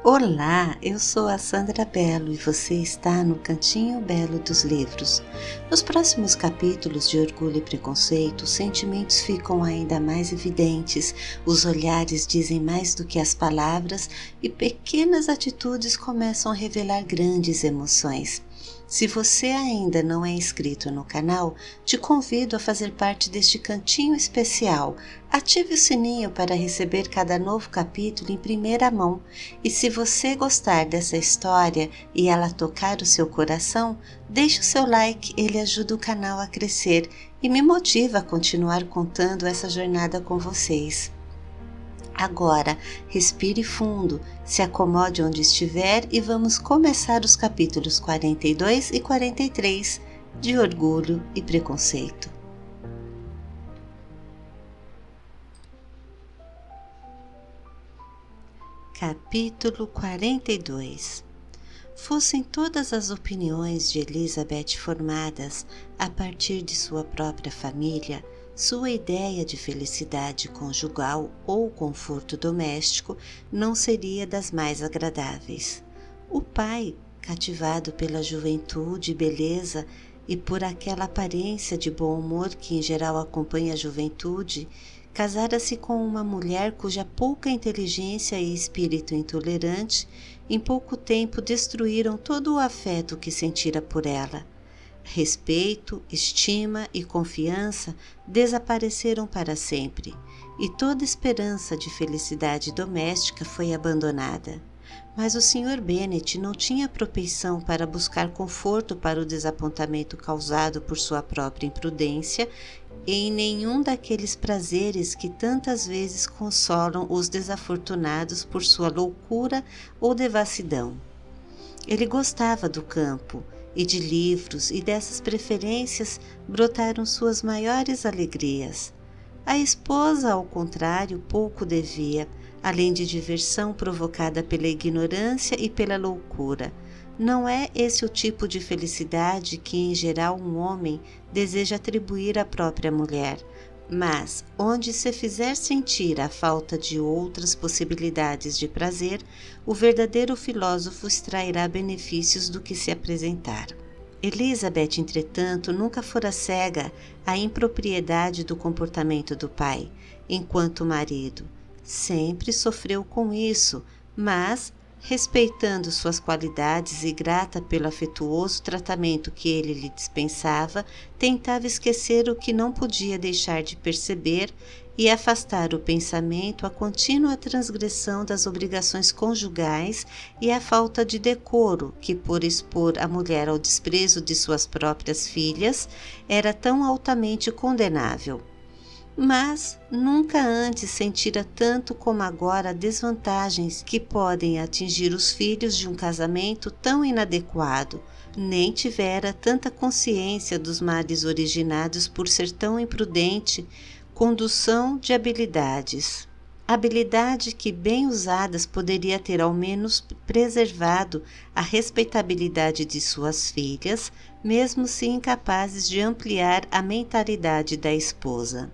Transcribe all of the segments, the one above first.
Olá, eu sou a Sandra Belo e você está no Cantinho Belo dos Livros. Nos próximos capítulos de Orgulho e Preconceito, os sentimentos ficam ainda mais evidentes, os olhares dizem mais do que as palavras e pequenas atitudes começam a revelar grandes emoções. Se você ainda não é inscrito no canal, te convido a fazer parte deste cantinho especial. Ative o sininho para receber cada novo capítulo em primeira mão. E se você gostar dessa história e ela tocar o seu coração, deixe o seu like, ele ajuda o canal a crescer e me motiva a continuar contando essa jornada com vocês. Agora, respire fundo, se acomode onde estiver e vamos começar os capítulos 42 e 43 de Orgulho e Preconceito. Capítulo 42. Fossem todas as opiniões de Elizabeth formadas a partir de sua própria família, sua ideia de felicidade conjugal ou conforto doméstico não seria das mais agradáveis. O pai, cativado pela juventude e beleza e por aquela aparência de bom humor que em geral acompanha a juventude, casara-se com uma mulher cuja pouca inteligência e espírito intolerante em pouco tempo destruíram todo o afeto que sentira por ela. Respeito, estima e confiança desapareceram para sempre, e toda esperança de felicidade doméstica foi abandonada. Mas o Sr. Bennet não tinha propensão para buscar conforto para o desapontamento causado por sua própria imprudência em nenhum daqueles prazeres que tantas vezes consolam os desafortunados por sua loucura ou devassidão. Ele gostava do campo e de livros, e dessas preferências brotaram suas maiores alegrias. A esposa, ao contrário, pouco devia, além de diversão provocada pela ignorância e pela loucura. Não é esse o tipo de felicidade que, em geral, um homem deseja atribuir à própria mulher, mas onde se fizer sentir a falta de outras possibilidades de prazer, o verdadeiro filósofo extrairá benefícios do que se apresentar. Elizabeth, entretanto, nunca fora cega à impropriedade do comportamento do pai, enquanto marido. Sempre sofreu com isso, mas, respeitando suas qualidades e grata pelo afetuoso tratamento que ele lhe dispensava, tentava esquecer o que não podia deixar de perceber e afastar o pensamento à contínua transgressão das obrigações conjugais e à falta de decoro que, por expor a mulher ao desprezo de suas próprias filhas, era tão altamente condenável. Mas nunca antes sentira tanto como agora desvantagens que podem atingir os filhos de um casamento tão inadequado, nem tivera tanta consciência dos males originados por ser tão imprudente condução de habilidade que, bem usadas, poderia ter ao menos preservado a respeitabilidade de suas filhas, mesmo se incapazes de ampliar a mentalidade da esposa.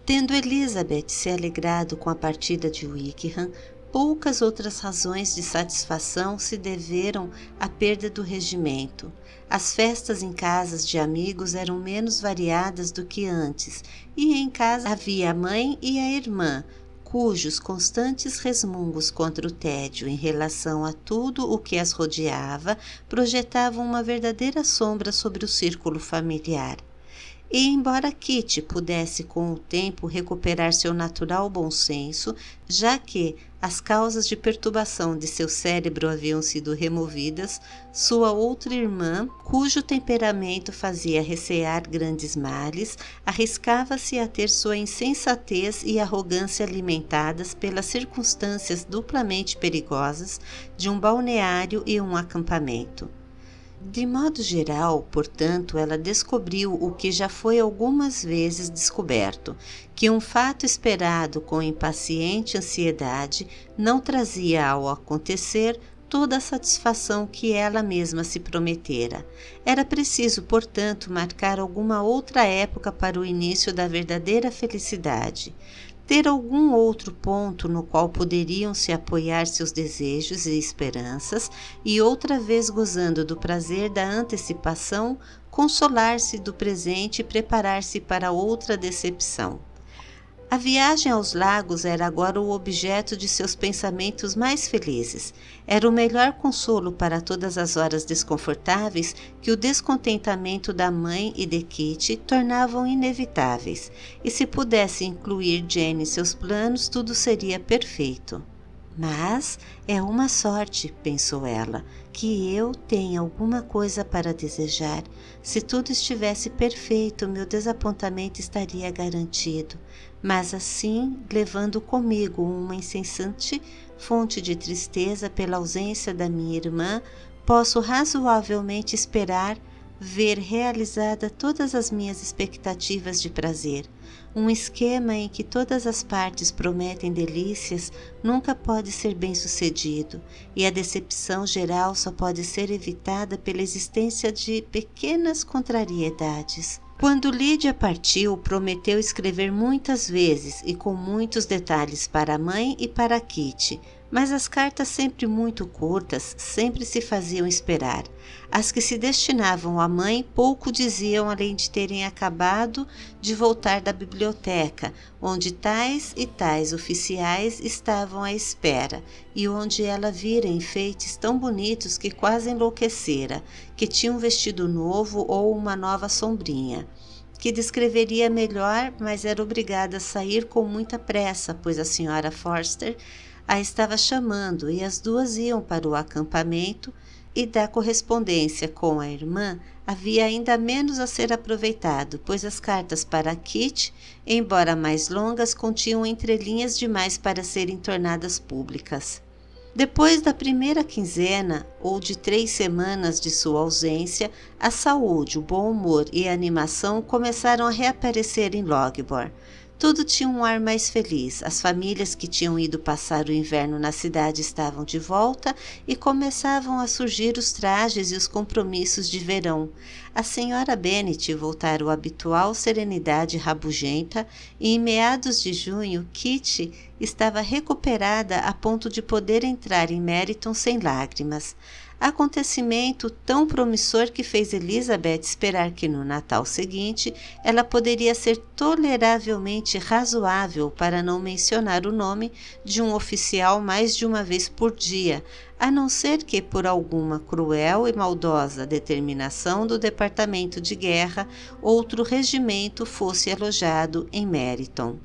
Tendo Elizabeth se alegrado com a partida de Wickham, poucas outras razões de satisfação se deveram à perda do regimento. As festas em casas de amigos eram menos variadas do que antes, e em casa havia a mãe e a irmã, cujos constantes resmungos contra o tédio em relação a tudo o que as rodeava projetavam uma verdadeira sombra sobre o círculo familiar. E embora Kitty pudesse com o tempo recuperar seu natural bom senso, já que as causas de perturbação de seu cérebro haviam sido removidas, sua outra irmã, cujo temperamento fazia recear grandes males, arriscava-se a ter sua insensatez e arrogância alimentadas pelas circunstâncias duplamente perigosas de um balneário e um acampamento. De modo geral, portanto, ela descobriu o que já foi algumas vezes descoberto, que um fato esperado com impaciente ansiedade não trazia ao acontecer toda a satisfação que ela mesma se prometera. Era preciso, portanto, marcar alguma outra época para o início da verdadeira felicidade. ter algum outro ponto no qual poderiam se apoiar seus desejos e esperanças, e outra vez gozando do prazer da antecipação, consolar-se do presente e preparar-se para outra decepção. A viagem aos lagos era agora o objeto de seus pensamentos mais felizes. Era o melhor consolo para todas as horas desconfortáveis que o descontentamento da mãe e de Kitty tornavam inevitáveis, e se pudesse incluir Jane em seus planos, tudo seria perfeito. Mas é uma sorte, pensou ela, que eu tenha alguma coisa para desejar. Se tudo estivesse perfeito, meu desapontamento estaria garantido. Mas assim, levando comigo uma incessante fonte de tristeza pela ausência da minha irmã, posso razoavelmente esperar ver realizada todas as minhas expectativas de prazer. Um esquema em que todas as partes prometem delícias nunca pode ser bem-sucedido, e a decepção geral só pode ser evitada pela existência de pequenas contrariedades. Quando Lídia partiu, prometeu escrever muitas vezes e com muitos detalhes para a mãe e para Kitty, mas as cartas, sempre muito curtas, sempre se faziam esperar. As que se destinavam à mãe pouco diziam, além de terem acabado de voltar da biblioteca, onde tais e tais oficiais estavam à espera, e onde ela vira enfeites tão bonitos que quase enlouquecera, que tinha um vestido novo ou uma nova sombrinha, que descreveria melhor, mas era obrigada a sair com muita pressa, pois a senhora Forster a estava chamando, e as duas iam para o acampamento, e da correspondência com a irmã havia ainda menos a ser aproveitado, pois as cartas para Kitty, embora mais longas, continham entrelinhas demais para serem tornadas públicas. Depois da primeira quinzena, ou de 3 semanas de sua ausência, a saúde, o bom humor e a animação começaram a reaparecer em Logbor. Tudo tinha um ar mais feliz. As famílias que tinham ido passar o inverno na cidade estavam de volta e começavam a surgir os trajes e os compromissos de verão. A senhora Bennet voltara à habitual serenidade rabugenta e em meados de junho Kitty estava recuperada a ponto de poder entrar em Meryton sem lágrimas. Acontecimento tão promissor que fez Elizabeth esperar que no Natal seguinte ela poderia ser toleravelmente razoável, para não mencionar o nome de um oficial mais de uma vez por dia, a não ser que por alguma cruel e maldosa determinação do Departamento de Guerra outro regimento fosse alojado em Meryton.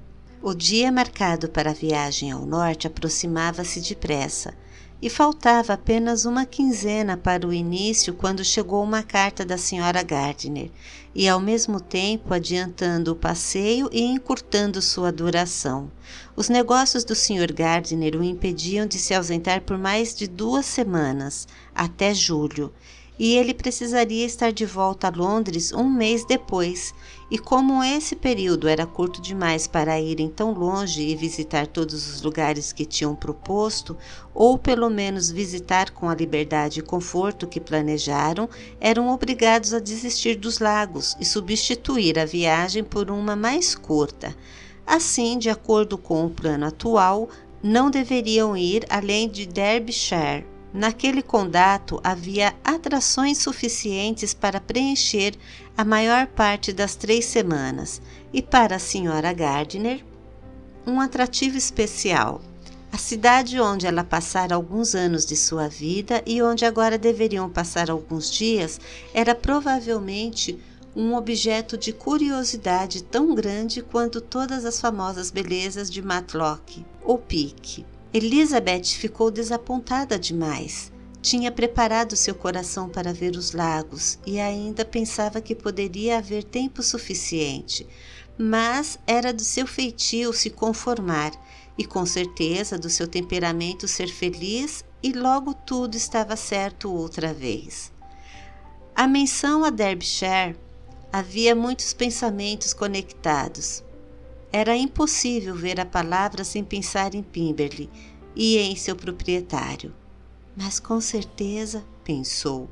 O dia marcado para a viagem ao norte aproximava-se depressa, e faltava apenas uma quinzena para o início quando chegou uma carta da Sra. Gardiner, e ao mesmo tempo adiantando o passeio e encurtando sua duração. Os negócios do Sr. Gardiner o impediam de se ausentar por mais de 2 semanas, até julho, e ele precisaria estar de volta a Londres um mês depois, e como esse período era curto demais para irem tão longe e visitar todos os lugares que tinham proposto, ou pelo menos visitar com a liberdade e conforto que planejaram, eram obrigados a desistir dos lagos e substituir a viagem por uma mais curta. Assim, de acordo com o plano atual, não deveriam ir além de Derbyshire. Naquele condado havia atrações suficientes para preencher a maior parte das 3 semanas, e para a Sra. Gardiner, um atrativo especial. A cidade onde ela passara alguns anos de sua vida e onde agora deveriam passar alguns dias era provavelmente um objeto de curiosidade tão grande quanto todas as famosas belezas de Matlock ou Pique. Elizabeth ficou desapontada demais. Tinha preparado seu coração para ver os lagos e ainda pensava que poderia haver tempo suficiente, mas era do seu feitio se conformar e com certeza do seu temperamento ser feliz, e logo tudo estava certo outra vez. A menção a Derbyshire havia muitos pensamentos conectados. Era impossível ver a palavra sem pensar em Pimberley e em seu proprietário. Mas com certeza, pensou,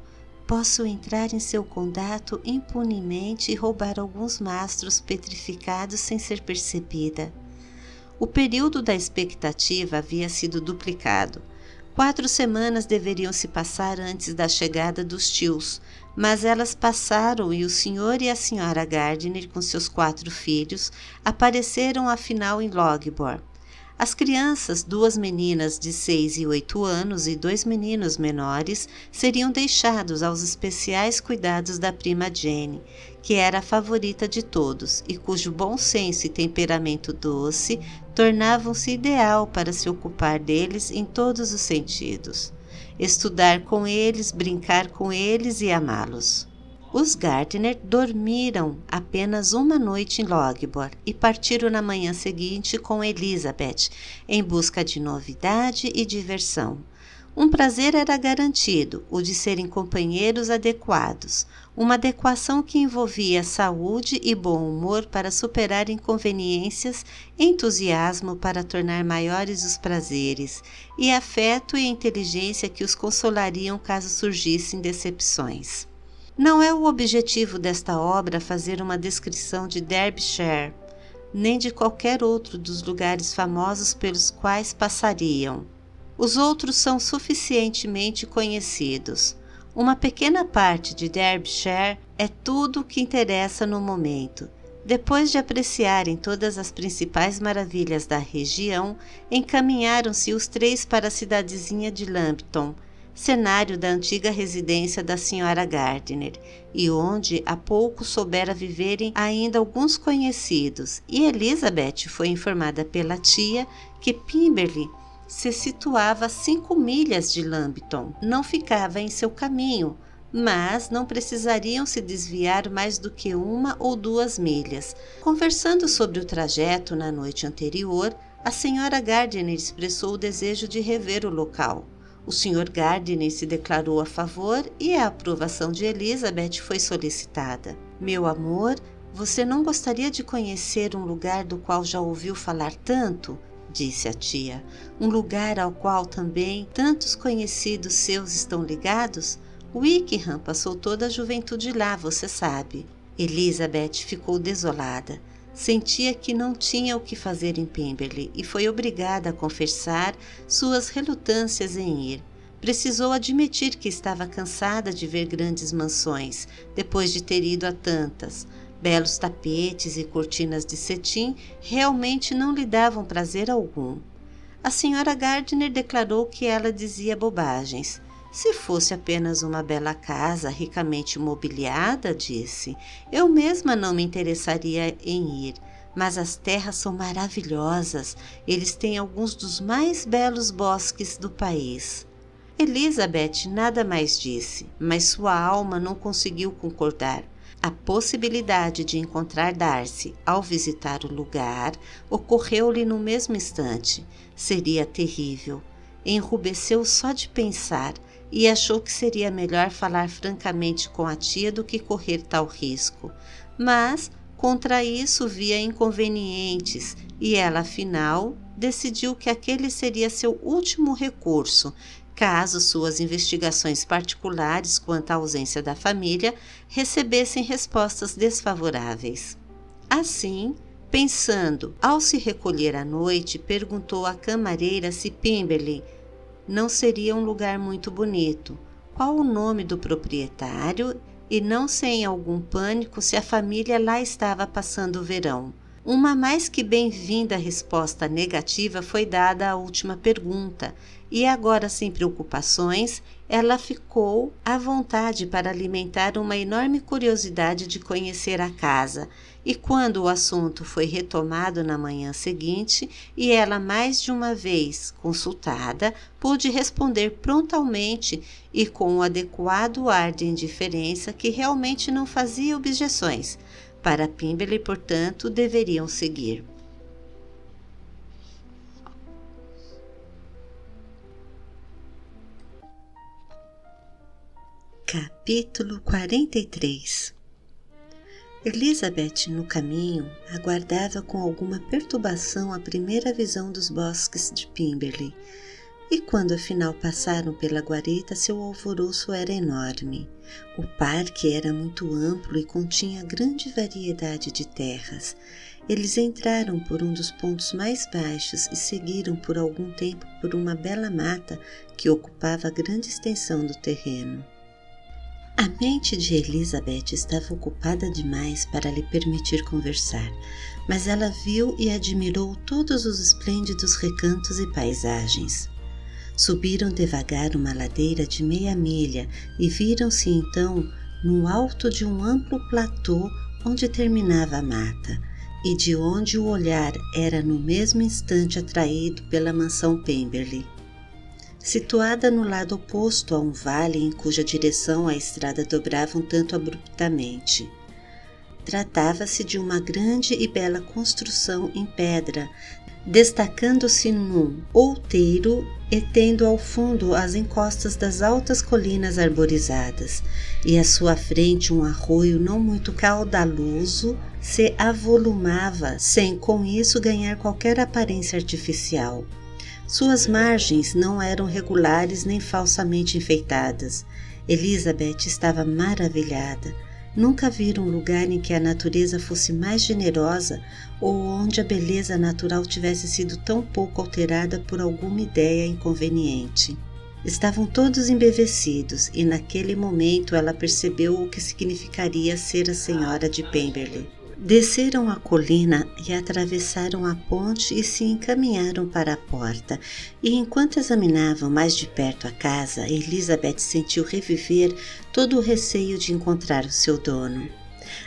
posso entrar em seu condado impunemente e roubar alguns mastros petrificados sem ser percebida. O período da expectativa havia sido duplicado. 4 semanas deveriam se passar antes da chegada dos tios, mas elas passaram e o Sr. e a Sra. Gardiner, com seus 4 filhos, apareceram afinal em Logbor. As crianças, 2 meninas de 6 e 8 anos e 2 meninos menores, seriam deixados aos especiais cuidados da prima Jane, que era a favorita de todos e cujo bom senso e temperamento doce tornavam-se ideal para se ocupar deles em todos os sentidos. Estudar com eles, brincar com eles e amá-los. Os Gardiner dormiram apenas uma noite em Logbor e partiram na manhã seguinte com Elizabeth, em busca de novidade e diversão. Um prazer era garantido, o de serem companheiros adequados, uma adequação que envolvia saúde e bom humor para superar inconveniências, entusiasmo para tornar maiores os prazeres, e afeto e inteligência que os consolariam caso surgissem decepções. Não é o objetivo desta obra fazer uma descrição de Derbyshire, nem de qualquer outro dos lugares famosos pelos quais passariam. Os outros são suficientemente conhecidos. Uma pequena parte de Derbyshire é tudo o que interessa no momento. Depois de apreciarem todas as principais maravilhas da região, encaminharam-se os 3 para a cidadezinha de Lambton, cenário da antiga residência da Sra. Gardiner, e onde há pouco soubera viverem ainda alguns conhecidos, e Elizabeth foi informada pela tia que Pemberley se situava a 5 milhas de Lambton, não ficava em seu caminho, mas não precisariam se desviar mais do que 1 ou 2 milhas. Conversando sobre o trajeto na noite anterior, a Sra. Gardiner expressou o desejo de rever o local. O Sr. Gardiner se declarou a favor e a aprovação de Elizabeth foi solicitada. Meu amor, você não gostaria de conhecer um lugar do qual já ouviu falar tanto? Disse a tia. Um lugar ao qual também tantos conhecidos seus estão ligados? Wickham passou toda a juventude lá, você sabe. Elizabeth ficou desolada. Sentia que não tinha o que fazer em Pemberley e foi obrigada a confessar suas relutâncias em ir. Precisou admitir que estava cansada de ver grandes mansões, depois de ter ido a tantas. Belos tapetes e cortinas de cetim realmente não lhe davam prazer algum. A Sra. Gardiner declarou que ela dizia bobagens. Se fosse apenas uma bela casa ricamente mobiliada, disse, eu mesma não me interessaria em ir, mas as terras são maravilhosas, eles têm alguns dos mais belos bosques do país. Elizabeth nada mais disse, mas sua alma não conseguiu concordar. A possibilidade de encontrar Darcy ao visitar o lugar ocorreu-lhe no mesmo instante. Seria terrível. Enrubesceu só de pensar e achou que seria melhor falar francamente com a tia do que correr tal risco. Mas, contra isso, via inconvenientes e ela, afinal, decidiu que aquele seria seu último recurso, caso suas investigações particulares quanto à ausência da família recebessem respostas desfavoráveis. Assim, pensando, ao se recolher à noite, perguntou à camareira se Pemberley não seria um lugar muito bonito, qual o nome do proprietário e não sem algum pânico se a família lá estava passando o verão. Uma mais que bem-vinda resposta negativa foi dada à última pergunta, e agora sem preocupações, ela ficou à vontade para alimentar uma enorme curiosidade de conhecer a casa, e quando o assunto foi retomado na manhã seguinte, e ela mais de uma vez consultada, pôde responder prontamente e com o adequado ar de indiferença que realmente não fazia objeções. Para Pemberley, portanto, deveriam seguir. Capítulo 43. Elizabeth, no caminho, aguardava com alguma perturbação a primeira visão dos bosques de Pemberley, e quando afinal passaram pela guarita, seu alvoroço era enorme. O parque era muito amplo e continha grande variedade de terras. Eles entraram por um dos pontos mais baixos e seguiram por algum tempo por uma bela mata que ocupava grande extensão do terreno. A mente de Elizabeth estava ocupada demais para lhe permitir conversar, mas ela viu e admirou todos os esplêndidos recantos e paisagens. Subiram devagar uma ladeira de meia milha e viram-se então no alto de um amplo platô onde terminava a mata, e de onde o olhar era no mesmo instante atraído pela mansão Pemberley. Situada no lado oposto a um vale em cuja direção a estrada dobrava um tanto abruptamente. Tratava-se de uma grande e bela construção em pedra, destacando-se num outeiro e tendo ao fundo as encostas das altas colinas arborizadas, e à sua frente um arroio não muito caudaloso se avolumava, sem com isso ganhar qualquer aparência artificial. Suas margens não eram regulares nem falsamente enfeitadas. Elizabeth estava maravilhada. Nunca vira um lugar em que a natureza fosse mais generosa ou onde a beleza natural tivesse sido tão pouco alterada por alguma ideia inconveniente. Estavam todos embevecidos e naquele momento ela percebeu o que significaria ser a senhora de Pemberley. Desceram a colina e atravessaram a ponte e se encaminharam para a porta, e enquanto examinavam mais de perto a casa, Elizabeth sentiu reviver todo o receio de encontrar o seu dono.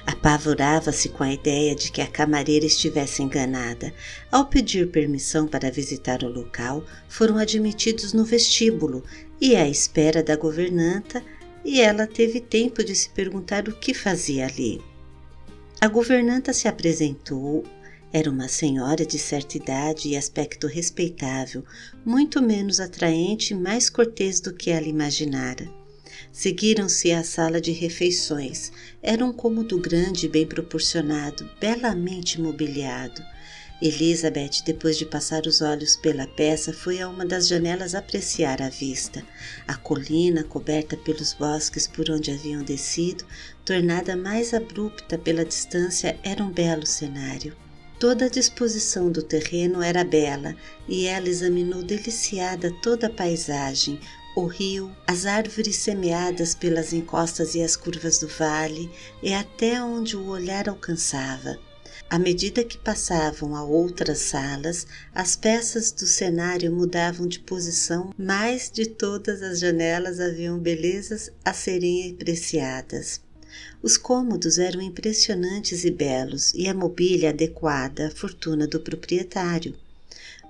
Apavorava-se com a ideia de que a camareira estivesse enganada. Ao pedir permissão para visitar o local, foram admitidos no vestíbulo e à espera da governanta, e ela teve tempo de se perguntar o que fazia ali. A governanta se apresentou. Era uma senhora de certa idade e aspecto respeitável, muito menos atraente e mais cortês do que ela imaginara. Seguiram-se à sala de refeições. Era um cômodo grande e bem proporcionado, belamente mobiliado. Elizabeth, depois de passar os olhos pela peça, foi a uma das janelas apreciar a vista. A colina, coberta pelos bosques por onde haviam descido, tornada mais abrupta pela distância, era um belo cenário. Toda a disposição do terreno era bela, e ela examinou deliciada toda a paisagem, o rio, as árvores semeadas pelas encostas e as curvas do vale, e até onde o olhar alcançava. À medida que passavam a outras salas, as peças do cenário mudavam de posição, mas de todas as janelas haviam belezas a serem apreciadas. Os cômodos eram impressionantes e belos, e a mobília adequada à fortuna do proprietário.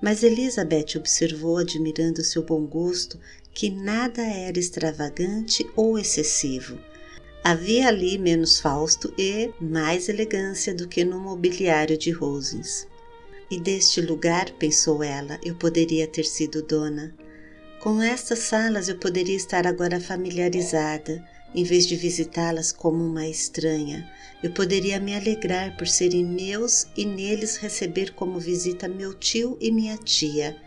Mas Elizabeth observou, admirando seu bom gosto, que nada era extravagante ou excessivo. Havia ali menos Fausto e mais elegância do que no mobiliário de Rosings. E deste lugar, pensou ela, eu poderia ter sido dona. Com estas salas eu poderia estar agora familiarizada, em vez de visitá-las como uma estranha. Eu poderia me alegrar por serem meus e neles receber como visita meu tio e minha tia.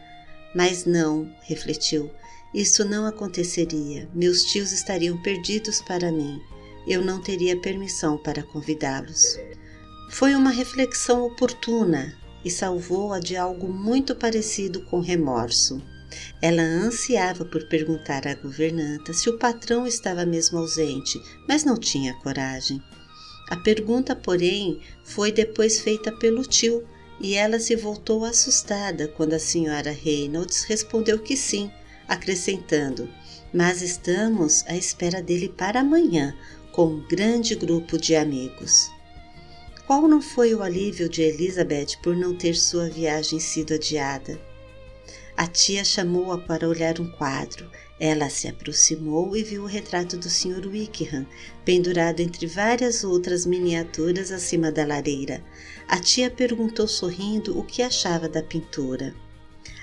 Mas não, refletiu, isso não aconteceria. Meus tios estariam perdidos para mim. Eu não teria permissão para convidá-los. Foi uma reflexão oportuna e salvou-a de algo muito parecido com remorso. Ela ansiava por perguntar à governanta se o patrão estava mesmo ausente, mas não tinha coragem. A pergunta, porém, foi depois feita pelo tio, e ela se voltou assustada quando a senhora Reynolds respondeu que sim, acrescentando: mas estamos à espera dele para amanhã, com um grande grupo de amigos. Qual não foi o alívio de Elizabeth por não ter sua viagem sido adiada? A tia chamou-a para olhar um quadro. Ela se aproximou e viu o retrato do Sr. Wickham, pendurado entre várias outras miniaturas acima da lareira. A tia perguntou sorrindo o que achava da pintura.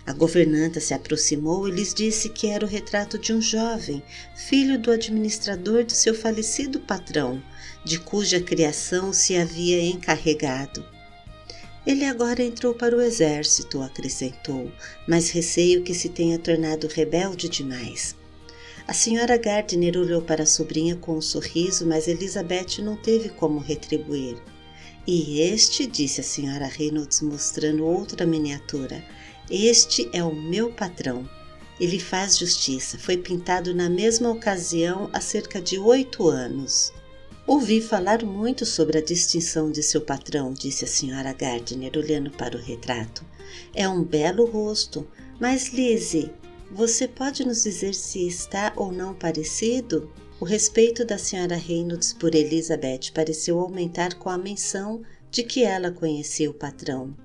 A governanta se aproximou e lhes disse que era o retrato de um jovem, filho do administrador de seu falecido patrão, de cuja criação se havia encarregado. Ele agora entrou para o exército, acrescentou, mas receio que se tenha tornado rebelde demais. A senhora Gardiner olhou para a sobrinha com um sorriso, mas Elizabeth não teve como retribuir. E este, disse a senhora Reynolds mostrando outra miniatura, este é o meu patrão. Ele faz justiça, foi pintado na mesma ocasião há cerca de 8 anos. Ouvi falar muito sobre a distinção de seu patrão, disse a senhora Gardiner, olhando para o retrato. É um belo rosto, mas Lizzie, você pode nos dizer se está ou não parecido? O respeito da senhora Reynolds por Elizabeth pareceu aumentar com a menção de que ela conhecia o patrão.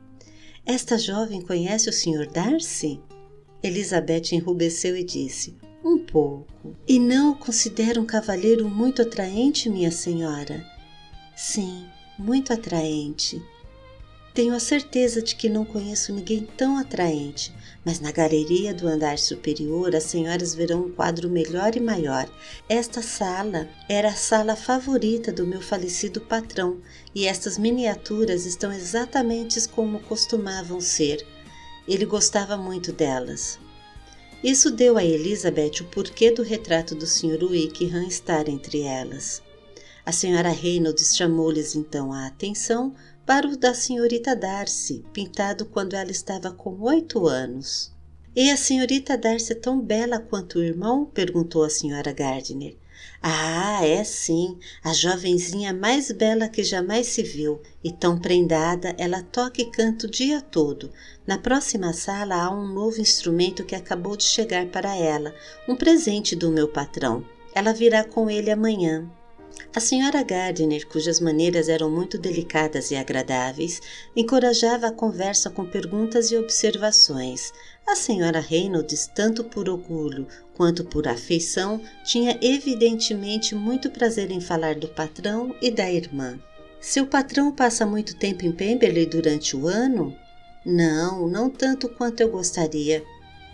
Esta jovem conhece o Sr. Darcy? Elizabeth enrubesceu e disse, um pouco. E não o considera um cavalheiro muito atraente, minha senhora? Sim, muito atraente. Tenho a certeza de que não conheço ninguém tão atraente, mas na galeria do andar superior as senhoras verão um quadro melhor e maior. Esta sala era a sala favorita do meu falecido patrão e estas miniaturas estão exatamente como costumavam ser. Ele gostava muito delas. Isso deu a Elizabeth o porquê do retrato do Sr. Wickham estar entre elas. A senhora Reynolds chamou-lhes então a atenção para o da senhorita Darcy, pintado quando ela estava com 8 anos. E a senhorita Darcy é tão bela quanto o irmão? Perguntou a senhora Gardiner. Ah, é sim, a jovenzinha mais bela que jamais se viu, e tão prendada, ela toca e canta o dia todo. Na próxima sala há um novo instrumento que acabou de chegar para ela, um presente do meu patrão. Ela virá com ele amanhã. A senhora Gardiner, cujas maneiras eram muito delicadas e agradáveis, encorajava a conversa com perguntas e observações. A senhora Reynolds, tanto por orgulho quanto por afeição, tinha evidentemente muito prazer em falar do patrão e da irmã. Seu patrão passa muito tempo em Pemberley durante o ano? Não, não tanto quanto eu gostaria.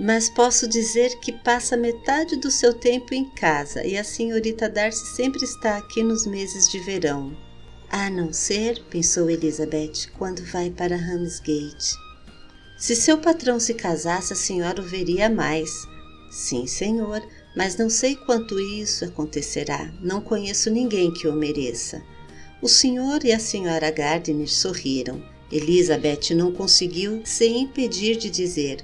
Mas posso dizer que passa metade do seu tempo em casa e a senhorita Darcy sempre está aqui nos meses de verão. A não ser, pensou Elizabeth, quando vai para Ramsgate. Se seu patrão se casasse, a senhora o veria mais. Sim, senhor, mas não sei quanto isso acontecerá. Não conheço ninguém que o mereça. O senhor e a senhora Gardiner sorriram. Elizabeth não conseguiu se impedir de dizer: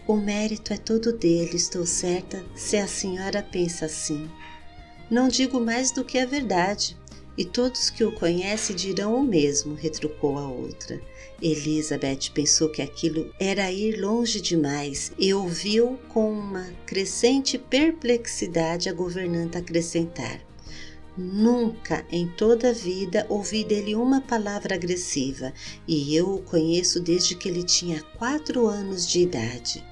o mérito é todo dele, estou certa, se a senhora pensa assim. Não digo mais do que a verdade, e todos que o conhecem dirão o mesmo, retrucou a outra. Elizabeth pensou que aquilo era ir longe demais e ouviu com uma crescente perplexidade a governanta acrescentar. Nunca em toda a vida ouvi dele uma palavra agressiva, e eu o conheço desde que ele tinha 4 anos de idade.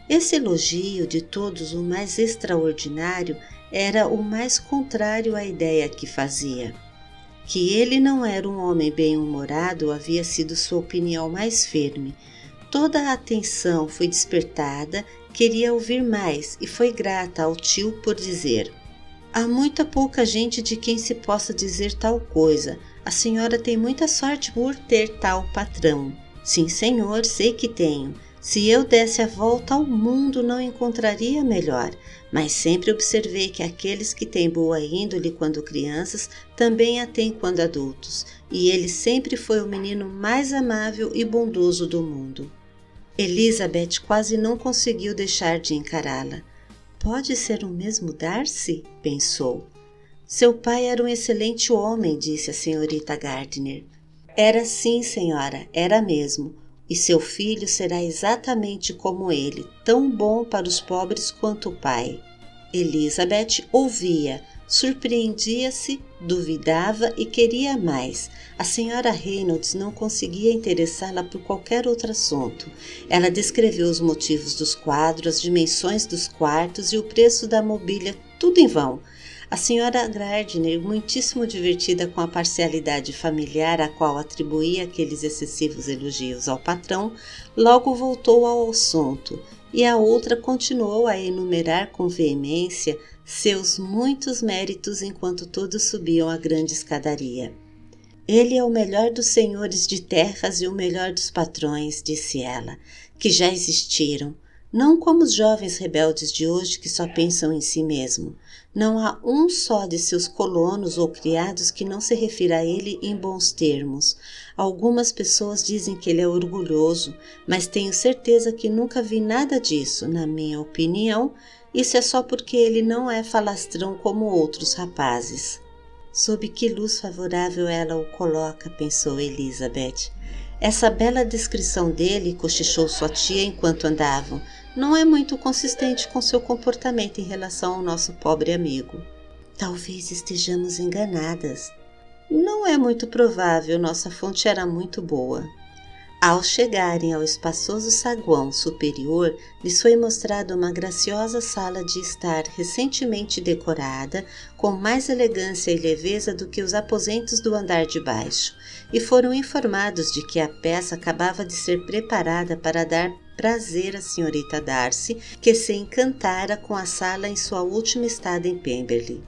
Esse elogio, de todos o mais extraordinário, era o mais contrário à ideia que fazia. Que ele não era um homem bem-humorado havia sido sua opinião mais firme. Toda a atenção foi despertada, queria ouvir mais e foi grata ao tio por dizer: há muita pouca gente de quem se possa dizer tal coisa. A senhora tem muita sorte por ter tal patrão. Sim, senhor, sei que tenho. Se eu desse a volta ao mundo, não encontraria melhor, mas sempre observei que aqueles que têm boa índole quando crianças também a têm quando adultos, e ele sempre foi o menino mais amável e bondoso do mundo. Elizabeth quase não conseguiu deixar de encará-la. Pode ser o mesmo Darcy? Pensou. Seu pai era um excelente homem, disse a senhorita Gardiner. Era sim, senhora, era mesmo. E seu filho será exatamente como ele, tão bom para os pobres quanto o pai. Elizabeth ouvia, surpreendia-se, duvidava e queria mais. A senhora Reynolds não conseguia interessá-la por qualquer outro assunto. Ela descreveu os motivos dos quadros, as dimensões dos quartos e o preço da mobília, tudo em vão. A senhora Gardiner, muitíssimo divertida com a parcialidade familiar a qual atribuía aqueles excessivos elogios ao patrão, logo voltou ao assunto, e a outra continuou a enumerar com veemência seus muitos méritos enquanto todos subiam a grande escadaria. Ele é o melhor dos senhores de terras e o melhor dos patrões, disse ela, que já existiram. Não como os jovens rebeldes de hoje que só pensam em si mesmo. Não há um só de seus colonos ou criados que não se refira a ele em bons termos. Algumas pessoas dizem que ele é orgulhoso, mas tenho certeza que nunca vi nada disso. Na minha opinião, isso é só porque ele não é falastrão como outros rapazes. Sob que luz favorável ela o coloca, pensou Elizabeth. Essa bela descrição dele, cochichou sua tia enquanto andavam, não é muito consistente com seu comportamento em relação ao nosso pobre amigo. Talvez estejamos enganadas. Não é muito provável, nossa fonte era muito boa. Ao chegarem ao espaçoso saguão superior, lhes foi mostrada uma graciosa sala de estar recentemente decorada, com mais elegância e leveza do que os aposentos do andar de baixo, e foram informados de que a peça acabava de ser preparada para dar prazer à senhorita Darcy, que se encantara com a sala em sua última estada em Pemberley.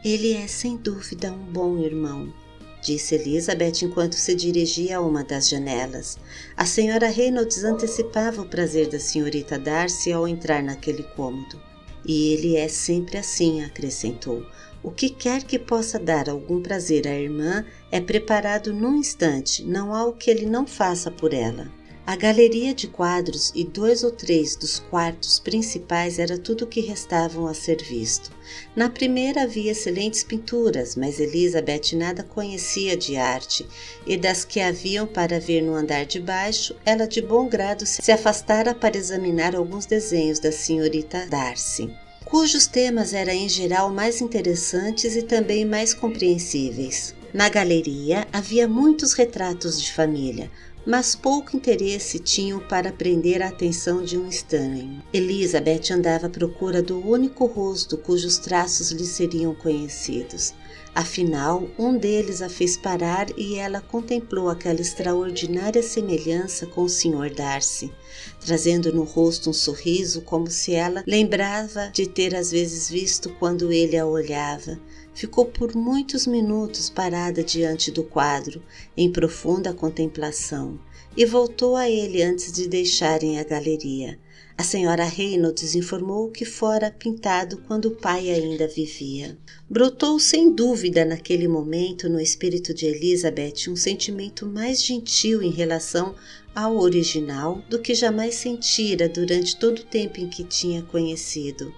Ele é sem dúvida um bom irmão, disse Elizabeth enquanto se dirigia a uma das janelas. A senhora Reynolds antecipava o prazer da senhorita Darcy ao entrar naquele cômodo. E ele é sempre assim, acrescentou. O que quer que possa dar algum prazer à irmã é preparado num instante, não há o que ele não faça por ela. A galeria de quadros e 2 ou 3 dos quartos principais era tudo o que restavam a ser visto. Na primeira havia excelentes pinturas, mas Elizabeth nada conhecia de arte, e das que haviam para ver no andar de baixo, ela de bom grado se afastara para examinar alguns desenhos da senhorita Darcy, cujos temas eram em geral mais interessantes e também mais compreensíveis. Na galeria havia muitos retratos de família, mas pouco interesse tinham para prender a atenção de um estranho. Elizabeth andava à procura do único rosto cujos traços lhe seriam conhecidos. Afinal, um deles a fez parar e ela contemplou aquela extraordinária semelhança com o Sr. Darcy, trazendo no rosto um sorriso como se ela lembrava de ter às vezes visto quando ele a olhava. Ficou por muitos minutos parada diante do quadro, em profunda contemplação, e voltou a ele antes de deixarem a galeria. A senhora Reynolds informou que fora pintado quando o pai ainda vivia. Brotou sem dúvida naquele momento no espírito de Elizabeth um sentimento mais gentil em relação ao original do que jamais sentira durante todo o tempo em que tinha conhecido.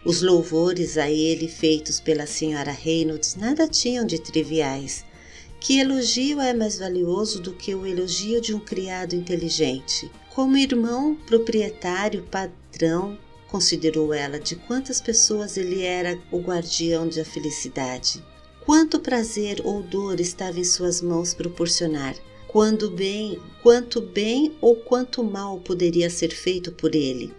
Os louvores a ele feitos pela senhora Reynolds nada tinham de triviais. Que elogio é mais valioso do que o elogio de um criado inteligente? Como irmão, proprietário, patrão, considerou ela, de quantas pessoas ele era o guardião da felicidade. Quanto prazer ou dor estava em suas mãos proporcionar. Quanto bem ou quanto mal poderia ser feito por ele.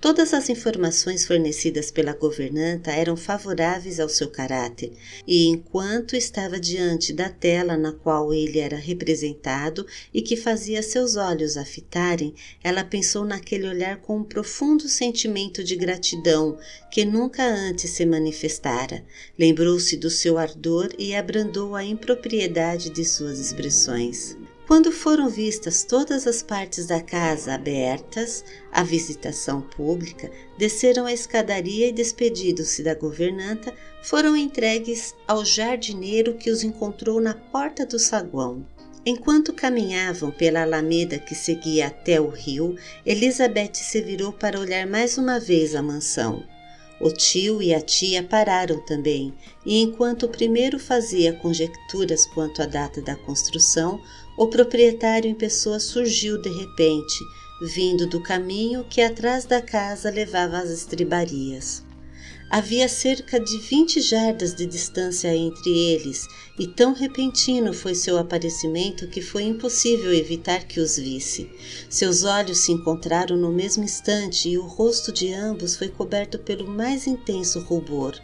Todas as informações fornecidas pela governanta eram favoráveis ao seu caráter, e enquanto estava diante da tela na qual ele era representado e que fazia seus olhos a fitarem, ela pensou naquele olhar com um profundo sentimento de gratidão que nunca antes se manifestara. Lembrou-se do seu ardor e abrandou a impropriedade de suas expressões. Quando foram vistas todas as partes da casa abertas à visitação pública, desceram a escadaria e, despedindo-se da governanta, foram entregues ao jardineiro que os encontrou na porta do saguão. Enquanto caminhavam pela alameda que seguia até o rio, Elizabeth se virou para olhar mais uma vez a mansão. O tio e a tia pararam também, e enquanto o primeiro fazia conjecturas quanto à data da construção, o proprietário em pessoa surgiu de repente, vindo do caminho que atrás da casa levava às estribarias. Havia cerca de 20 jardas de distância entre eles, e tão repentino foi seu aparecimento que foi impossível evitar que os visse. Seus olhos se encontraram no mesmo instante e o rosto de ambos foi coberto pelo mais intenso rubor.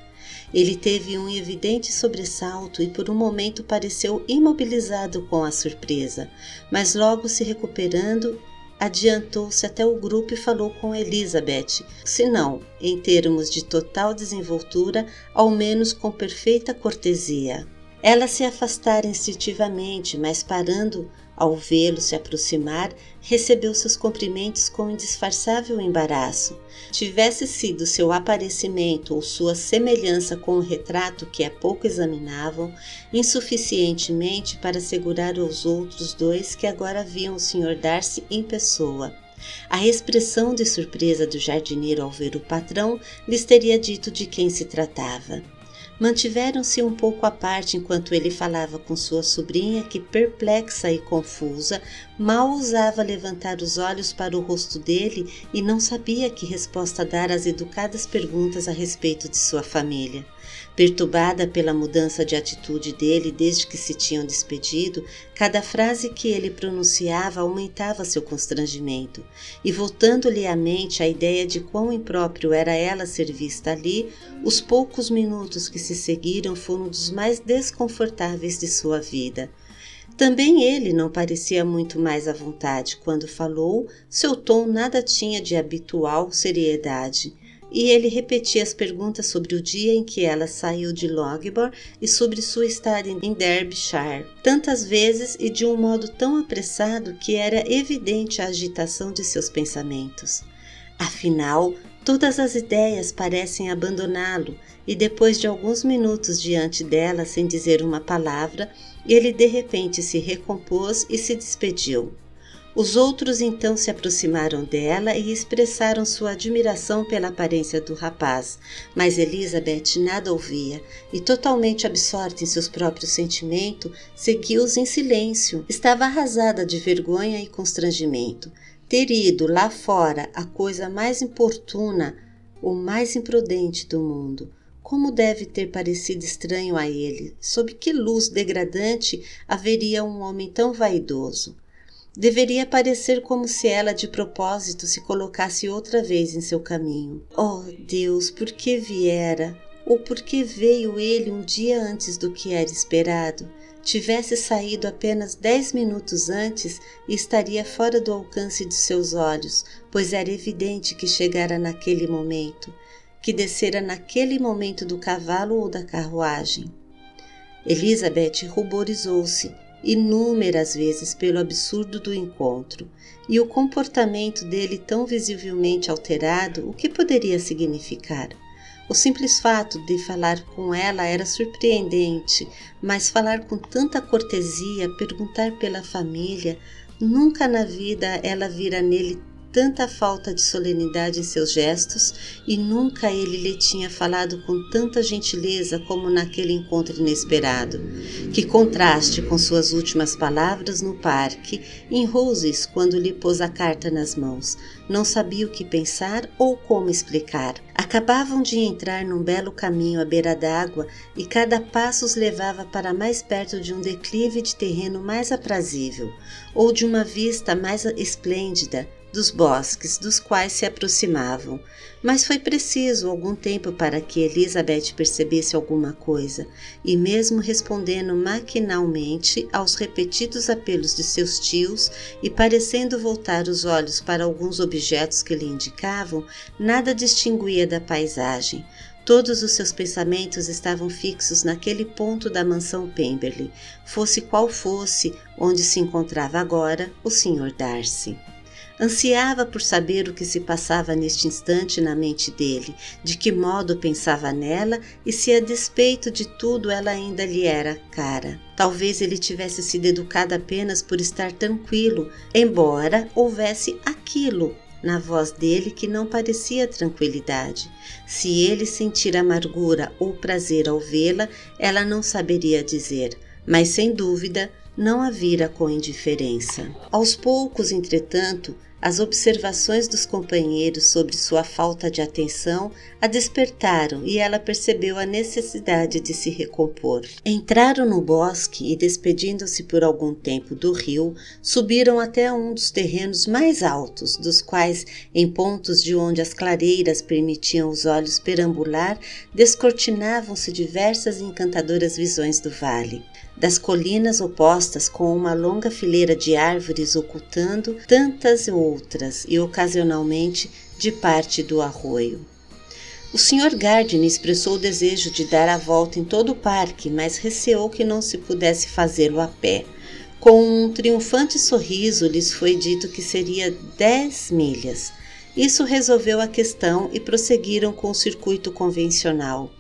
Ele teve um evidente sobressalto e por um momento pareceu imobilizado com a surpresa, mas logo se recuperando, adiantou-se até o grupo e falou com Elizabeth, se não, em termos de total desenvoltura, ao menos com perfeita cortesia. Ela se afastara instintivamente, mas parando ao vê-lo se aproximar, recebeu seus cumprimentos com indisfarçável embaraço. Tivesse sido seu aparecimento ou sua semelhança com o retrato que há pouco examinavam, insuficientemente para assegurar aos outros dois que agora viam o Sr. Darcy em pessoa. A expressão de surpresa do jardineiro ao ver o patrão lhes teria dito de quem se tratava. Mantiveram-se um pouco à parte enquanto ele falava com sua sobrinha, que, perplexa e confusa, mal ousava levantar os olhos para o rosto dele e não sabia que resposta dar às educadas perguntas a respeito de sua família. Perturbada pela mudança de atitude dele desde que se tinham despedido, cada frase que ele pronunciava aumentava seu constrangimento, e voltando-lhe à mente a ideia de quão impróprio era ela ser vista ali, os poucos minutos que se seguiram foram dos mais desconfortáveis de sua vida. Também ele não parecia muito mais à vontade. Quando falou, seu tom nada tinha de habitual seriedade, e ele repetia as perguntas sobre o dia em que ela saiu de Loughborough e sobre sua estada em Derbyshire, tantas vezes e de um modo tão apressado que era evidente a agitação de seus pensamentos. Afinal, todas as ideias parecem abandoná-lo, e depois de alguns minutos diante dela, sem dizer uma palavra, ele de repente se recompôs e se despediu. Os outros então se aproximaram dela e expressaram sua admiração pela aparência do rapaz, mas Elizabeth nada ouvia e, totalmente absorta em seus próprios sentimentos, seguiu-os em silêncio. Estava arrasada de vergonha e constrangimento. Ter ido lá fora a coisa mais importuna, o mais imprudente do mundo. Como deve ter parecido estranho a ele? Sob que luz degradante haveria um homem tão vaidoso? Deveria parecer como se ela de propósito se colocasse outra vez em seu caminho. Oh, Deus, por que viera? Ou por que veio ele um dia antes do que era esperado? Tivesse saído apenas 10 minutos antes e estaria fora do alcance de seus olhos, pois era evidente que chegara naquele momento, que descera naquele momento do cavalo ou da carruagem. Elizabeth ruborizou-se inúmeras vezes pelo absurdo do encontro, e o comportamento dele tão visivelmente alterado, o que poderia significar? O simples fato de falar com ela era surpreendente, mas falar com tanta cortesia, perguntar pela família, nunca na vida ela vira nele tanta falta de solenidade em seus gestos, e nunca ele lhe tinha falado com tanta gentileza como naquele encontro inesperado. Que contraste com suas últimas palavras no parque, em Roses, quando lhe pôs a carta nas mãos. Não sabia o que pensar ou como explicar. Acabavam de entrar num belo caminho à beira d'água e cada passo os levava para mais perto de um declive de terreno mais aprazível, ou de uma vista mais esplêndida dos bosques dos quais se aproximavam, mas foi preciso algum tempo para que Elizabeth percebesse alguma coisa, e mesmo respondendo maquinalmente aos repetidos apelos de seus tios e parecendo voltar os olhos para alguns objetos que lhe indicavam, nada distinguia da paisagem. Todos os seus pensamentos estavam fixos naquele ponto da mansão Pemberley, fosse qual fosse onde se encontrava agora o Sr. Darcy. Ansiava por saber o que se passava neste instante na mente dele, de que modo pensava nela e se a despeito de tudo ela ainda lhe era cara. Talvez ele tivesse sido educado apenas por estar tranquilo, embora houvesse aquilo na voz dele que não parecia tranquilidade. Se ele sentir amargura ou prazer ao vê-la, ela não saberia dizer, mas sem dúvida não a vira com indiferença. Aos poucos, entretanto, as observações dos companheiros sobre sua falta de atenção a despertaram e ela percebeu a necessidade de se recompor. Entraram no bosque e, despedindo-se por algum tempo do rio, subiram até um dos terrenos mais altos, dos quais, em pontos de onde as clareiras permitiam os olhos perambular, descortinavam-se diversas e encantadoras visões do vale. Das colinas opostas, com uma longa fileira de árvores ocultando tantas outras, e ocasionalmente de parte do arroio. O Sr. Gardner expressou o desejo de dar a volta em todo o parque, mas receou que não se pudesse fazê-lo a pé. Com um triunfante sorriso, lhes foi dito que seria 10 milhas. Isso resolveu a questão e prosseguiram com o circuito convencional,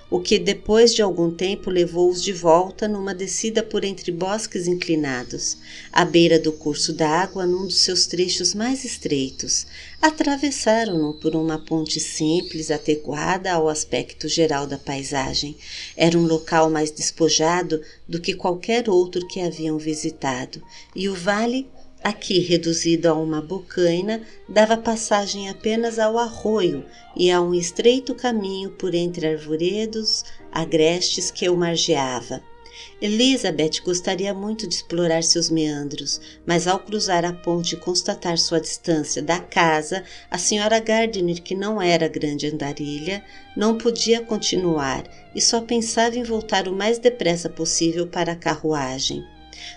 o que depois de algum tempo levou-os de volta numa descida por entre bosques inclinados, à beira do curso d'água num dos seus trechos mais estreitos. Atravessaram-no por uma ponte simples, adequada ao aspecto geral da paisagem. Era um local mais despojado do que qualquer outro que haviam visitado, e o vale, aqui reduzido a uma bocaina, dava passagem apenas ao arroio e a um estreito caminho por entre arvoredos agrestes que o margeava. Elizabeth gostaria muito de explorar seus meandros, mas ao cruzar a ponte e constatar sua distância da casa, a Sra. Gardner, que não era grande andarilha, não podia continuar e só pensava em voltar o mais depressa possível para a carruagem.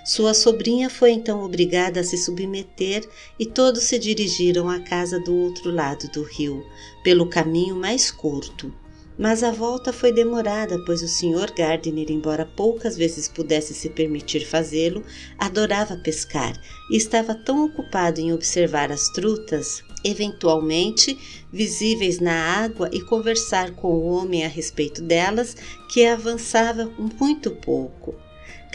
Sua sobrinha foi então obrigada a se submeter e todos se dirigiram à casa do outro lado do rio, pelo caminho mais curto. Mas a volta foi demorada, pois o Sr. Gardner, embora poucas vezes pudesse se permitir fazê-lo, adorava pescar e estava tão ocupado em observar as trutas, eventualmente visíveis na água, e conversar com o homem a respeito delas, que avançava muito pouco.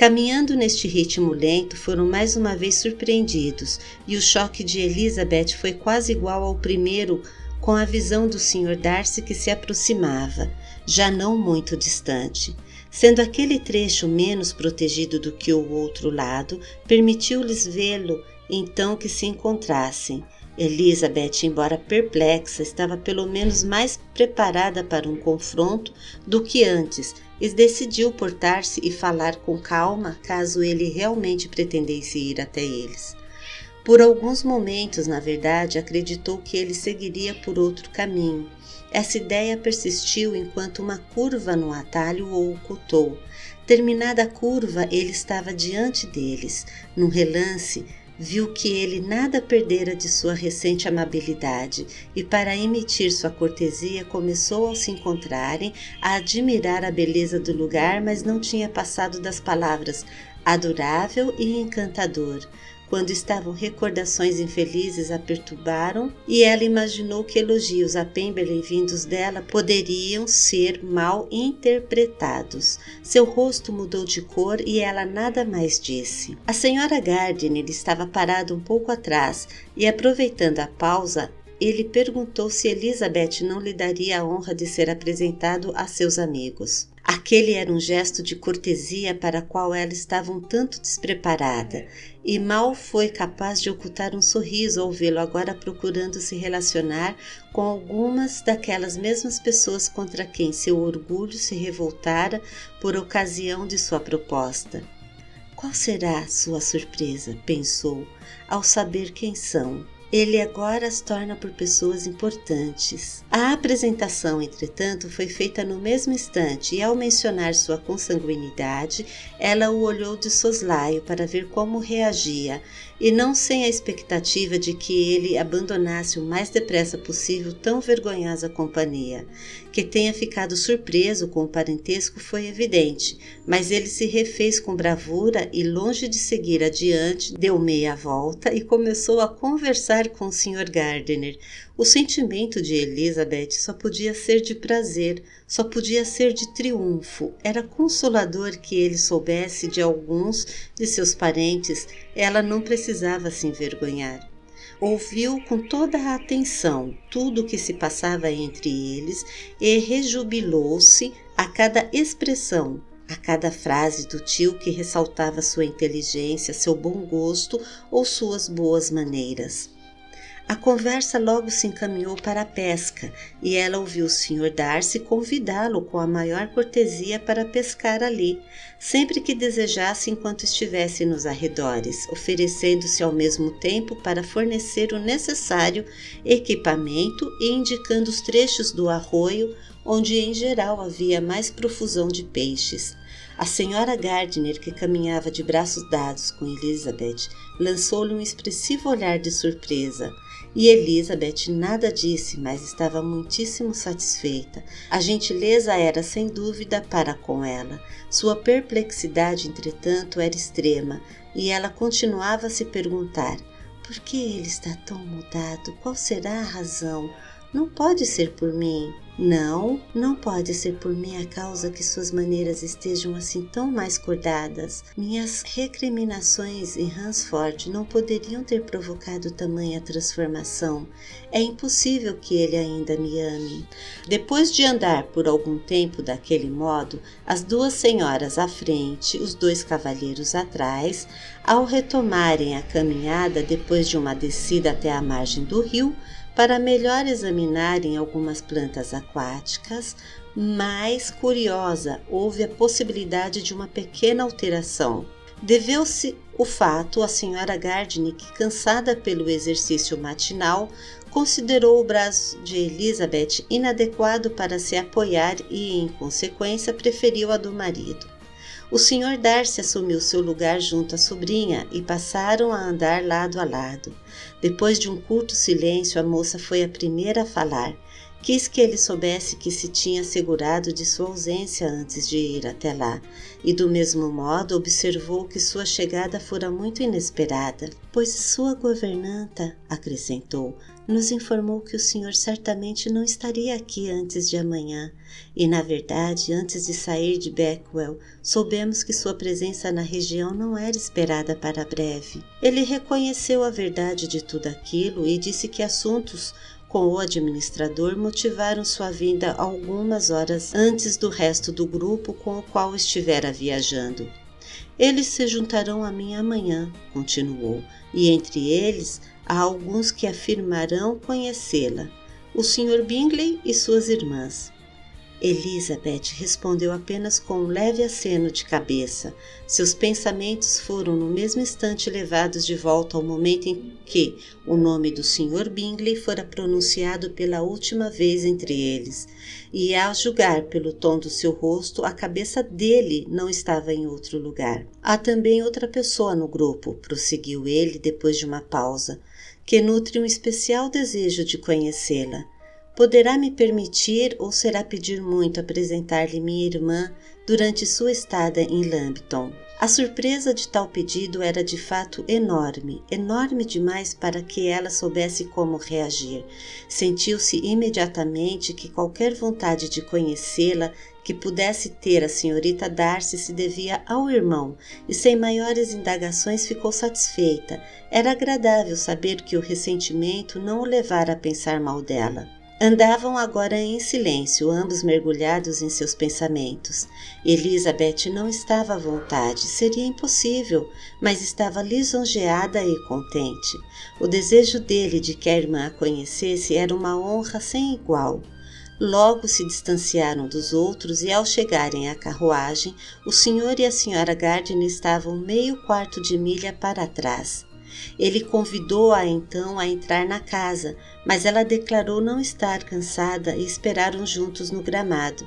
Caminhando neste ritmo lento, foram mais uma vez surpreendidos, e o choque de Elizabeth foi quase igual ao primeiro, com a visão do Sr. Darcy que se aproximava, já não muito distante. Sendo aquele trecho menos protegido do que o outro lado, permitiu-lhes vê-lo então que se encontrassem. Elizabeth, embora perplexa, estava pelo menos mais preparada para um confronto do que antes, e decidiu portar-se e falar com calma caso ele realmente pretendesse ir até eles. Por alguns momentos, na verdade, acreditou que ele seguiria por outro caminho. Essa ideia persistiu enquanto uma curva no atalho o ocultou. Terminada a curva, ele estava diante deles. Num relance, viu que ele nada perdera de sua recente amabilidade e, para emitir sua cortesia, começou, ao se encontrarem, a admirar a beleza do lugar, mas não tinha passado das palavras adorável e encantador, quando estavam recordações infelizes a perturbaram, e ela imaginou que elogios a Pemberley vindos dela poderiam ser mal interpretados. Seu rosto mudou de cor e ela nada mais disse. A Sra. Gardner estava parada um pouco atrás e, aproveitando a pausa, ele perguntou se Elizabeth não lhe daria a honra de ser apresentado a seus amigos. Aquele era um gesto de cortesia para a qual ela estava um tanto despreparada, e mal foi capaz de ocultar um sorriso ao vê-lo agora procurando se relacionar com algumas daquelas mesmas pessoas contra quem seu orgulho se revoltara por ocasião de sua proposta. Qual será sua surpresa, pensou, ao saber quem são? Ele agora as torna por pessoas importantes. A apresentação, entretanto, foi feita no mesmo instante e, ao mencionar sua consanguinidade, ela o olhou de soslaio para ver como reagia, e não sem a expectativa de que ele abandonasse o mais depressa possível tão vergonhosa companhia. Que tenha ficado surpreso com o parentesco foi evidente, mas ele se refez com bravura e, longe de seguir adiante, deu meia volta e começou a conversar com o Sr. Gardner. O sentimento de Elizabeth só podia ser de prazer, só podia ser de triunfo. Era consolador que ele soubesse de alguns de seus parentes. Ela não precisava se envergonhar. Ouviu com toda a atenção tudo o que se passava entre eles e rejubilou-se a cada expressão, a cada frase do tio que ressaltava sua inteligência, seu bom gosto ou suas boas maneiras. A conversa logo se encaminhou para a pesca e ela ouviu o Sr. Darcy convidá-lo com a maior cortesia para pescar ali, sempre que desejasse enquanto estivesse nos arredores, oferecendo-se ao mesmo tempo para fornecer o necessário equipamento e indicando os trechos do arroio onde em geral havia mais profusão de peixes. A Sra. Gardner, que caminhava de braços dados com Elizabeth, lançou-lhe um expressivo olhar de surpresa. E Elizabeth nada disse, mas estava muitíssimo satisfeita. A gentileza era sem dúvida para com ela. Sua perplexidade, entretanto, era extrema, e ela continuava a se perguntar: por que ele está tão mudado? Qual será a razão? Não pode ser por mim. Não pode ser por minha causa que suas maneiras estejam assim tão mais cordadas. Minhas recriminações em Hunsford não poderiam ter provocado tamanha transformação. É impossível que ele ainda me ame. Depois de andar por algum tempo daquele modo, as duas senhoras à frente, os dois cavalheiros atrás, ao retomarem a caminhada depois de uma descida até a margem do rio, para melhor examinarem algumas plantas aquáticas, mais curiosa, houve a possibilidade de uma pequena alteração. Deveu-se o fato à senhora Gardiner que, cansada pelo exercício matinal, considerou o braço de Elizabeth inadequado para se apoiar e, em consequência, preferiu a do marido. O Sr. Darcy assumiu seu lugar junto à sobrinha e passaram a andar lado a lado. Depois de um curto silêncio, a moça foi a primeira a falar. Quis que ele soubesse que se tinha assegurado de sua ausência antes de ir até lá, e do mesmo modo observou que sua chegada fora muito inesperada, pois sua governanta, acrescentou, nos informou que o senhor certamente não estaria aqui antes de amanhã, e na verdade, antes de sair de Beckwell, soubemos que sua presença na região não era esperada para breve. Ele reconheceu a verdade de tudo aquilo e disse que assuntos com o administrador motivaram sua vinda algumas horas antes do resto do grupo com o qual estivera viajando. Eles se juntarão a mim amanhã, continuou, e entre eles há alguns que afirmarão conhecê-la, o Sr. Bingley e suas irmãs. Elizabeth respondeu apenas com um leve aceno de cabeça. Seus pensamentos foram no mesmo instante levados de volta ao momento em que o nome do Sr. Bingley fora pronunciado pela última vez entre eles, e a julgar pelo tom do seu rosto, a cabeça dele não estava em outro lugar. Há também outra pessoa no grupo, prosseguiu ele depois de uma pausa, que nutre um especial desejo de conhecê-la. Poderá me permitir ou será pedir muito apresentar-lhe minha irmã durante sua estada em Lambton? A surpresa de tal pedido era de fato enorme, enorme demais para que ela soubesse como reagir. Sentiu-se imediatamente que qualquer vontade de conhecê-la que pudesse ter a senhorita Darcy se devia ao irmão, e sem maiores indagações ficou satisfeita. Era agradável saber que o ressentimento não o levara a pensar mal dela. Andavam agora em silêncio, ambos mergulhados em seus pensamentos. Elizabeth não estava à vontade, seria impossível, mas estava lisonjeada e contente. O desejo dele de que a irmã a conhecesse era uma honra sem igual. Logo se distanciaram dos outros e, ao chegarem à carruagem, o senhor e a senhora Gardiner estavam meio quarto de milha para trás. Ele convidou-a então a entrar na casa, mas ela declarou não estar cansada e esperaram juntos no gramado.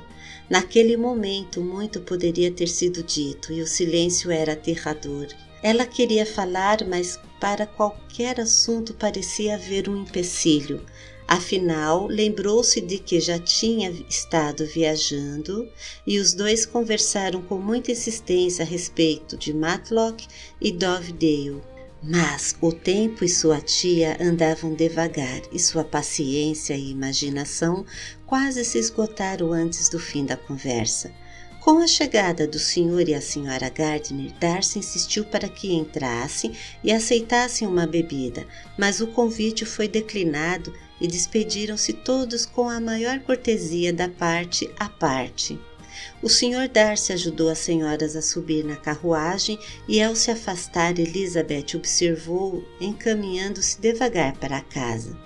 Naquele momento muito poderia ter sido dito e o silêncio era aterrador. Ela queria falar, mas para qualquer assunto parecia haver um empecilho. Afinal, lembrou-se de que já tinha estado viajando e os dois conversaram com muita insistência a respeito de Matlock e Dovedale. Mas o tempo e sua tia andavam devagar e sua paciência e imaginação quase se esgotaram antes do fim da conversa. Com a chegada do senhor e a senhora Gardiner, Darcy insistiu para que entrassem e aceitassem uma bebida, mas o convite foi declinado e despediram-se todos com a maior cortesia da parte a parte. O Sr. Darcy ajudou as senhoras a subir na carruagem e, ao se afastar, Elizabeth observou encaminhando-se devagar para a casa.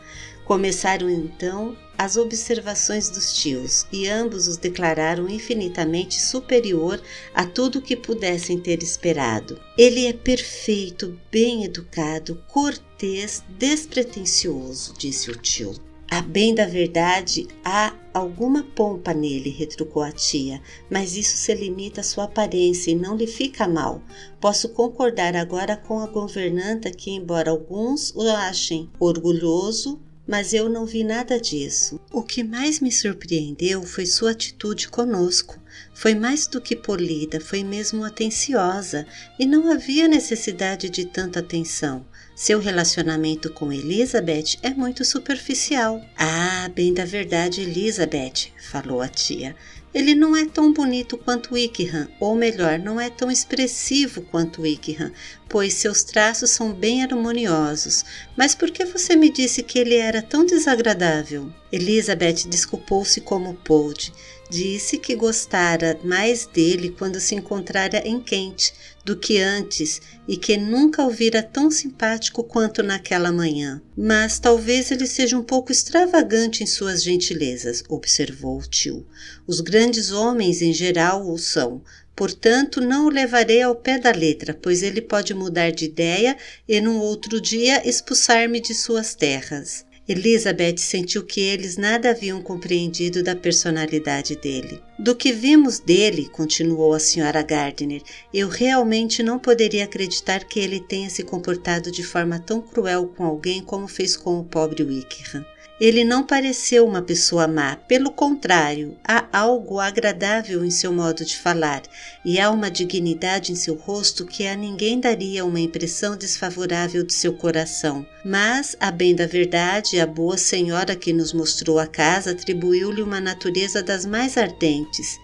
Começaram então as observações dos tios e ambos os declararam infinitamente superior a tudo o que pudessem ter esperado. Ele é perfeito, bem educado, cortês, despretensioso, disse o tio. A bem da verdade, há alguma pompa nele, retrucou a tia, mas isso se limita à sua aparência e não lhe fica mal. Posso concordar agora com a governanta que, embora alguns o achem orgulhoso, mas eu não vi nada disso. O que mais me surpreendeu foi sua atitude conosco. Foi mais do que polida, foi mesmo atenciosa, e não havia necessidade de tanta atenção. Seu relacionamento com Elizabeth é muito superficial. Ah, bem da verdade, Elizabeth, falou a tia. Ele não é tão bonito quanto Wickham, ou melhor, não é tão expressivo quanto Wickham, pois seus traços são bem harmoniosos. Mas por que você me disse que ele era tão desagradável? Elizabeth desculpou-se como pôde. Disse que gostara mais dele quando se encontrara em Kent do que antes e que nunca o vira tão simpático quanto naquela manhã. Mas talvez ele seja um pouco extravagante em suas gentilezas, observou o tio. Os grandes homens em geral o são. Portanto, não o levarei ao pé da letra, pois ele pode mudar de ideia e num outro dia expulsar-me de suas terras. Elizabeth sentiu que eles nada haviam compreendido da personalidade dele. Do que vimos dele, continuou a Sra. Gardiner, eu realmente não poderia acreditar que ele tenha se comportado de forma tão cruel com alguém como fez com o pobre Wickham. Ele não pareceu uma pessoa má, pelo contrário, há algo agradável em seu modo de falar e há uma dignidade em seu rosto que a ninguém daria uma impressão desfavorável de seu coração. Mas, a bem da verdade, a boa senhora que nos mostrou a casa atribuiu-lhe uma natureza das mais ardentes.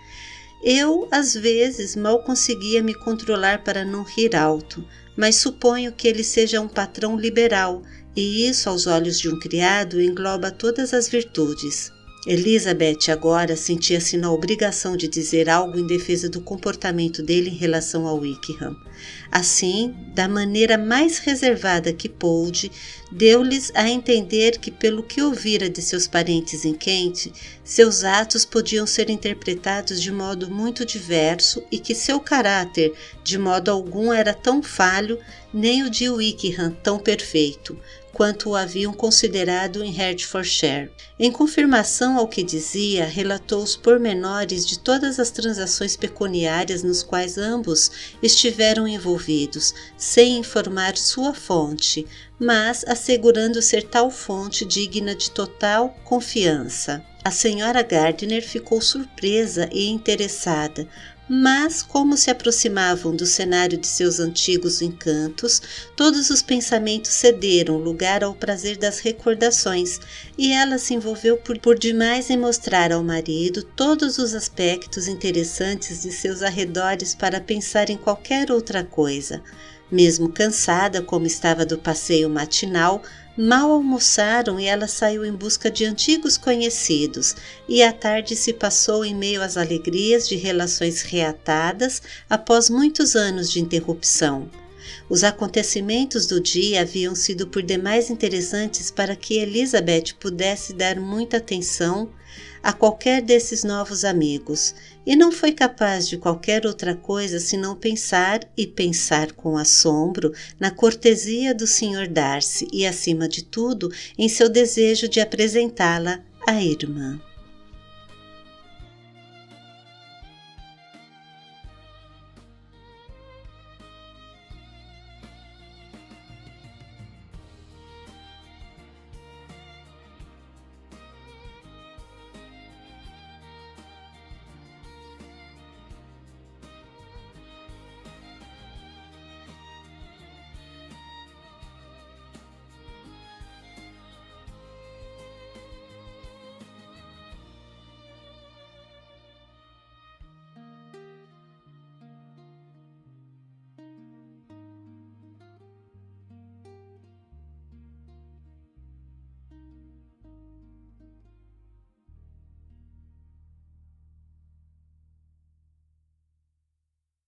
Eu, às vezes, mal conseguia me controlar para não rir alto, mas suponho que ele seja um patrão liberal, e isso, aos olhos de um criado, engloba todas as virtudes. Elizabeth agora sentia-se na obrigação de dizer algo em defesa do comportamento dele em relação ao Wickham. Assim, da maneira mais reservada que pôde, deu-lhes a entender que, pelo que ouvira de seus parentes em Kent, seus atos podiam ser interpretados de modo muito diverso e que seu caráter, de modo algum, era tão falho, nem o de Wickham tão perfeito, quanto o haviam considerado em Hertfordshire. Em confirmação ao que dizia, relatou os pormenores de todas as transações pecuniárias nos quais ambos estiveram envolvidos, sem informar sua fonte, mas assegurando ser tal fonte digna de total confiança. A Sra. Gardiner ficou surpresa e interessada, mas, como se aproximavam do cenário de seus antigos encantos, todos os pensamentos cederam lugar ao prazer das recordações, e ela se envolveu por demais em mostrar ao marido todos os aspectos interessantes de seus arredores para pensar em qualquer outra coisa. Mesmo cansada como estava do passeio matinal, mal almoçaram e ela saiu em busca de antigos conhecidos, e a tarde se passou em meio às alegrias de relações reatadas após muitos anos de interrupção. Os acontecimentos do dia haviam sido por demais interessantes para que Elizabeth pudesse dar muita atenção a qualquer desses novos amigos, e não foi capaz de qualquer outra coisa senão pensar, e pensar com assombro, na cortesia do Sr. Darcy e, acima de tudo, em seu desejo de apresentá-la à irmã.